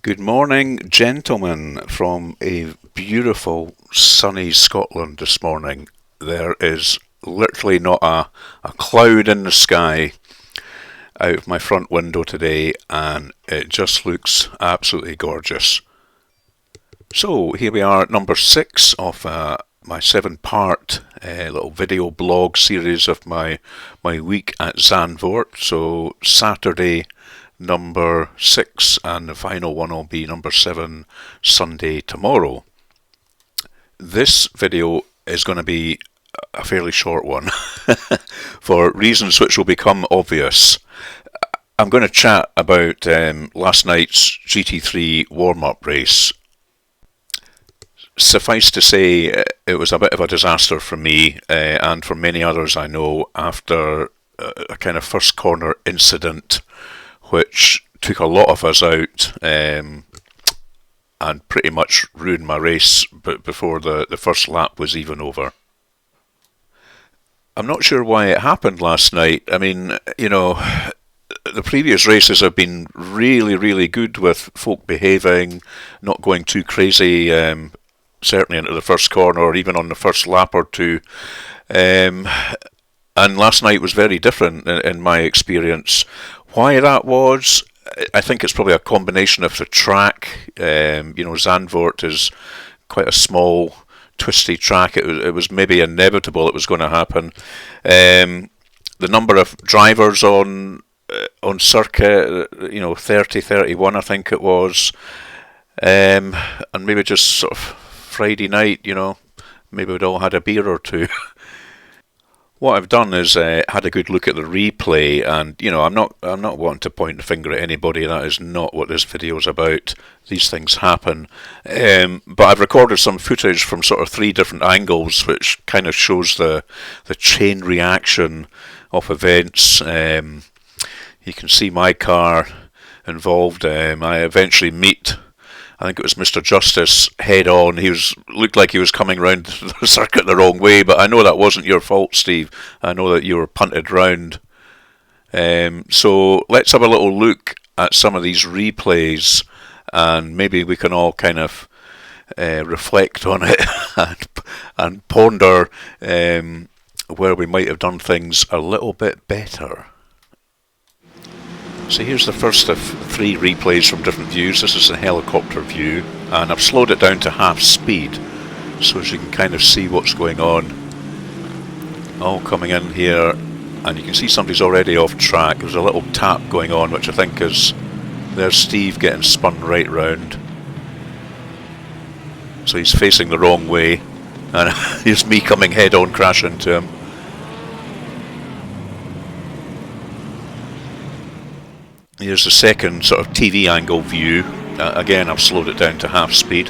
Good morning, gentlemen, from a beautiful sunny Scotland this morning. There is literally not a cloud in the sky out of my front window today, and it just looks absolutely gorgeous. So here we are at number 6 of my 7-part little video blog series of my week at Zandvoort. So Saturday number 6 and the final one will be number 7 Sunday tomorrow. This video is going to be a fairly short one for reasons which will become obvious. I'm going to chat about last night's GT3 warm-up race. Suffice to say, it was a bit of a disaster for me and for many others I know after a kind of first corner incident which took a lot of us out and pretty much ruined my race before the first lap was even over. I'm not sure why it happened last night. I mean, the previous races have been really, really good with folk behaving, not going too crazy, certainly into the first corner or even on the first lap or two. And last night was very different in my experience. Why that was, I think it's probably a combination of the track. Zandvoort is quite a small, twisty track. It was maybe inevitable it was going to happen. The number of drivers on circuit, 30, 31 I think it was. And maybe just sort of Friday night, maybe we'd all had a beer or two. What I've done is had a good look at the replay, and I'm not wanting to point the finger at anybody. That is not what this video is about. These things happen, but I've recorded some footage from sort of 3 different angles, which kind of shows the chain reaction of events. You can see my car involved. I eventually meet, I think it was Mr. Justice, head on. Looked like he was coming round the circuit the wrong way, but I know that wasn't your fault, Steve. I know that you were punted round. So let's have a little look at some of these replays, and maybe we can all kind of reflect on it and ponder where we might have done things a little bit better. So here's the first of 3 replays from different views. This is the helicopter view, and I've slowed it down to half speed so as you can kind of see what's going on. All coming in here, and you can see somebody's already off track. There's a little tap going on, which I think is, there's Steve getting spun right round. So he's facing the wrong way, and here's me coming head on, crash into him. Here's the second sort of TV angle view. Again, I've slowed it down to half speed.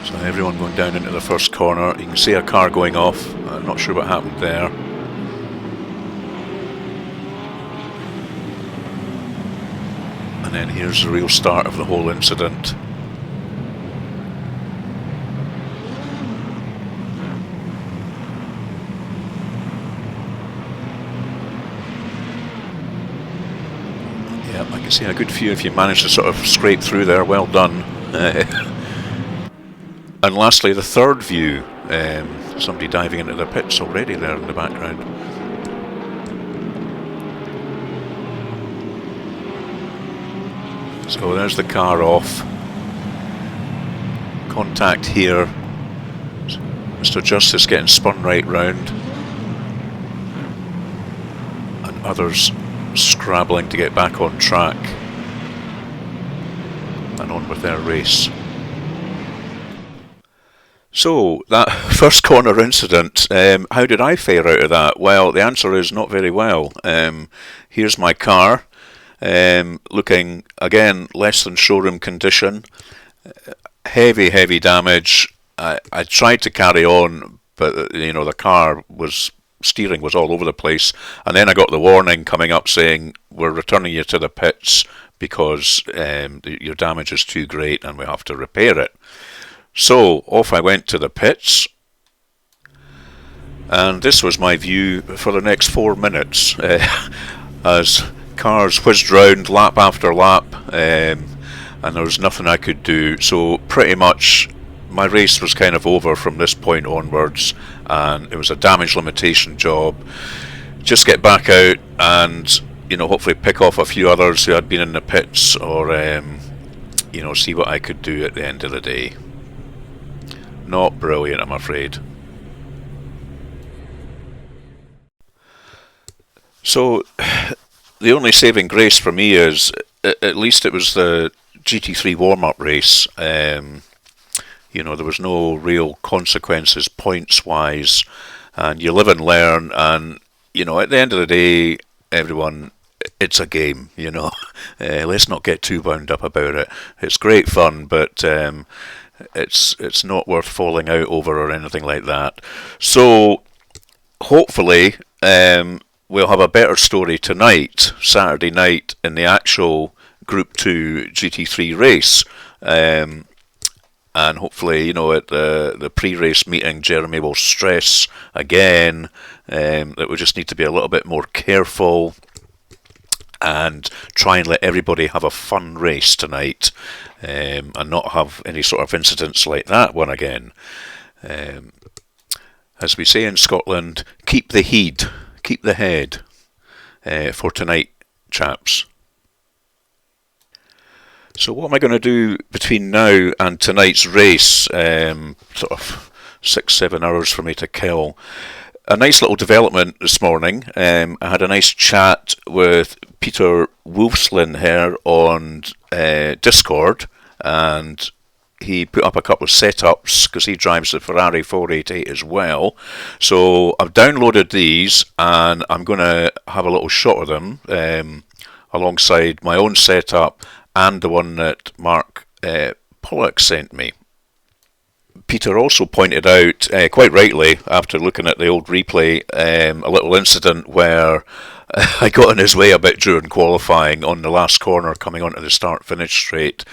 So everyone going down into the first corner. You can see a car going off. I'm not sure what happened there. And then here's the real start of the whole incident. I can see a good few if you manage to sort of scrape through there. Well done. And lastly, the third view. Somebody diving into the pits already there in the background. So there's the car off. Contact here. Mr. Justice getting spun right round. And others scrabbling to get back on track and on with their race. So, that first corner incident, how did I fare out of that? Well, the answer is not very well. Here's my car, looking, again, less than showroom condition. Heavy damage. I tried to carry on, but the car steering was all over the place, and then I got the warning coming up saying we're returning you to the pits because your damage is too great and we have to repair it. So off I went to the pits, and this was my view for the next 4 minutes as cars whizzed round lap after lap, and there was nothing I could do. So pretty much my race was kind of over from this point onwards, and it was a damage limitation job. Just get back out and, hopefully pick off a few others who had been in the pits, or see what I could do at the end of the day. Not brilliant, I'm afraid. So the only saving grace for me is at least it was the GT3 warm-up race. There was no real consequences points-wise, and you live and learn, and at the end of the day, everyone, it's a game, let's not get too wound up about it. It's great fun, but it's not worth falling out over or anything like that. So hopefully we'll have a better story tonight, Saturday night, in the actual Group 2 GT3 race. And hopefully, at the pre-race meeting, Jeremy will stress again that we just need to be a little bit more careful and try and let everybody have a fun race tonight, and not have any sort of incidents like that one again. As we say in Scotland, keep the heed, keep the head for tonight, chaps. So what am I going to do between now and tonight's race? Sort of 6-7 hours for me to kill. A nice little development this morning. I had a nice chat with Peter Wolfslin here on Discord, and he put up a couple of setups because he drives the Ferrari 488 as well. So I've downloaded these, and I'm going to have a little shot of them alongside my own setup and the one that Mark Pollock sent me. Peter also pointed out, quite rightly, after looking at the old replay, a little incident where I got in his way a bit during qualifying on the last corner coming onto the start-finish straight,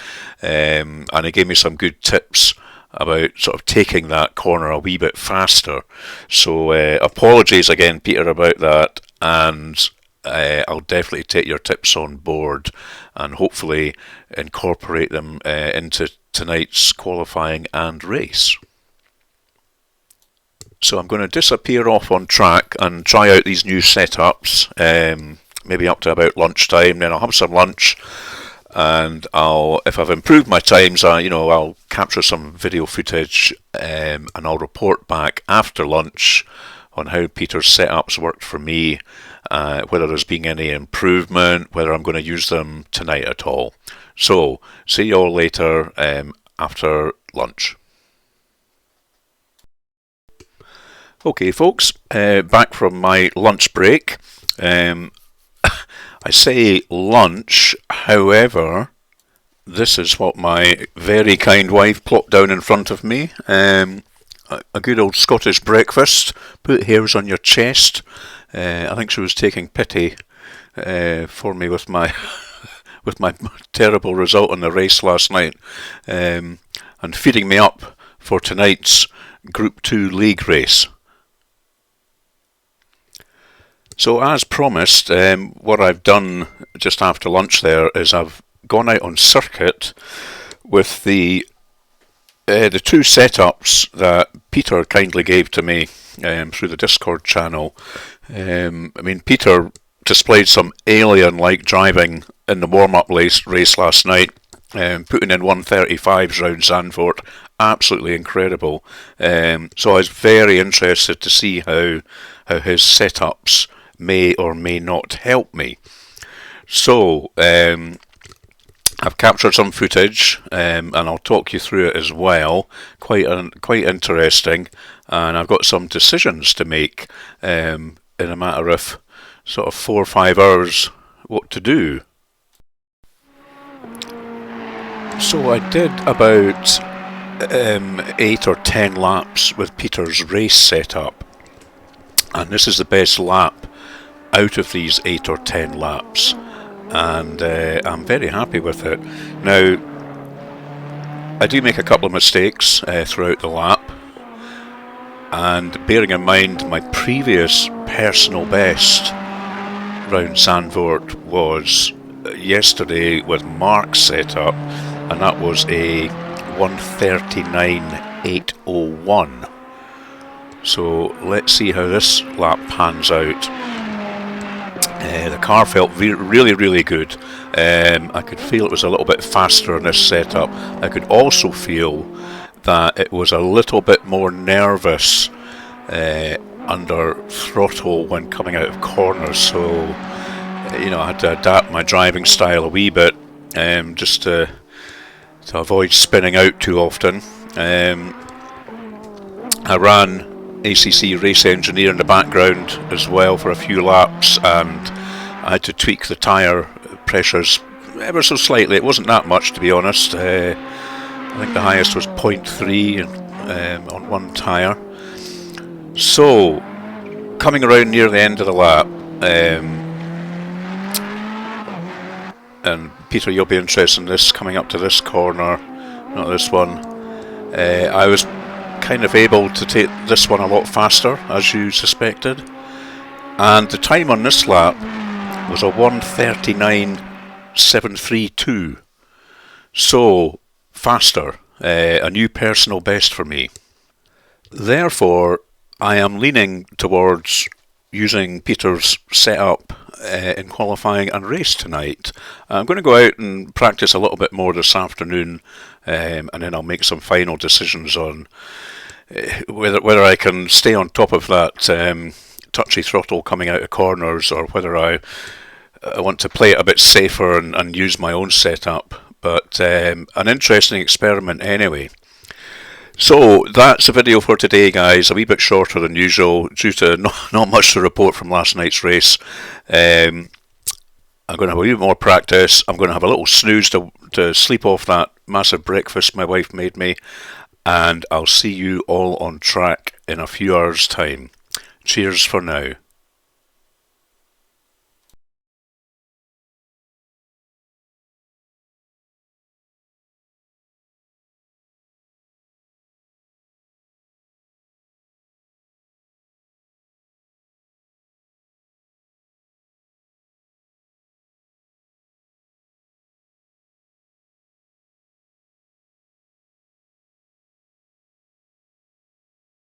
and he gave me some good tips about sort of taking that corner a wee bit faster. So apologies again, Peter, about that, and I'll definitely take your tips on board and hopefully incorporate them into tonight's qualifying and race. So I'm going to disappear off on track and try out these new setups, maybe up to about lunchtime. Then I'll have some lunch, and if I've improved my times, I'll capture some video footage, and I'll report back after lunch on how Peter's setups worked for me, whether there's been any improvement, whether I'm going to use them tonight at all. So, see you all later after lunch. Okay, folks, back from my lunch break. I say lunch, however, this is what my very kind wife plopped down in front of me. A good old Scottish breakfast. Put hairs on your chest. I think she was taking pity for me with my with my terrible result in the race last night, and feeding me up for tonight's Group 2 league race. So as promised, what I've done just after lunch there is I've gone out on circuit with the two setups that Peter kindly gave to me through the Discord channel. Peter displayed some alien-like driving in the warm-up race last night, putting in 135s round Zandvoort. Absolutely incredible. So I was very interested to see how his setups may or may not help me. So I've captured some footage, and I'll talk you through it as well. Quite interesting, and I've got some decisions to make in a matter of sort of 4 or 5 hours what to do. So I did about 8 or 10 laps with Peter's race setup, and this is the best lap out of these 8 or 10 laps, and I'm very happy with it. Now, I do make a couple of mistakes throughout the lap, and bearing in mind my previous personal best round Zandvoort was yesterday with Mark's setup, and that was a 1:39.801. So let's see how this lap pans out. The car felt really, really good. I could feel it was a little bit faster in this setup. I could also feel that it was a little bit more nervous under throttle when coming out of corners. So, I had to adapt my driving style a wee bit, just to avoid spinning out too often. I ran ACC Race Engineer in the background as well for a few laps, and I had to tweak the tyre pressures ever so slightly. It wasn't that much, to be honest. I think the highest was 0.3 on one tyre. So, coming around near the end of the lap, and Peter, you'll be interested in this, coming up to this corner, not this one. I was kind of able to take this one a lot faster, as you suspected, and the time on this lap was a 1:39.732, so faster, a new personal best for me. Therefore, I am leaning towards using Peter's setup in qualifying and race tonight. I'm going to go out and practice a little bit more this afternoon, and then I'll make some final decisions on whether I can stay on top of that touchy throttle coming out of corners, or whether I want to play it a bit safer and use my own setup. But an interesting experiment anyway. So that's the video for today, guys. A wee bit shorter than usual due to not much to report from last night's race. I'm going to have a wee bit more practice. I'm going to have a little snooze to sleep off that massive breakfast my wife made me. And I'll see you all on track in a few hours' time. Cheers for now.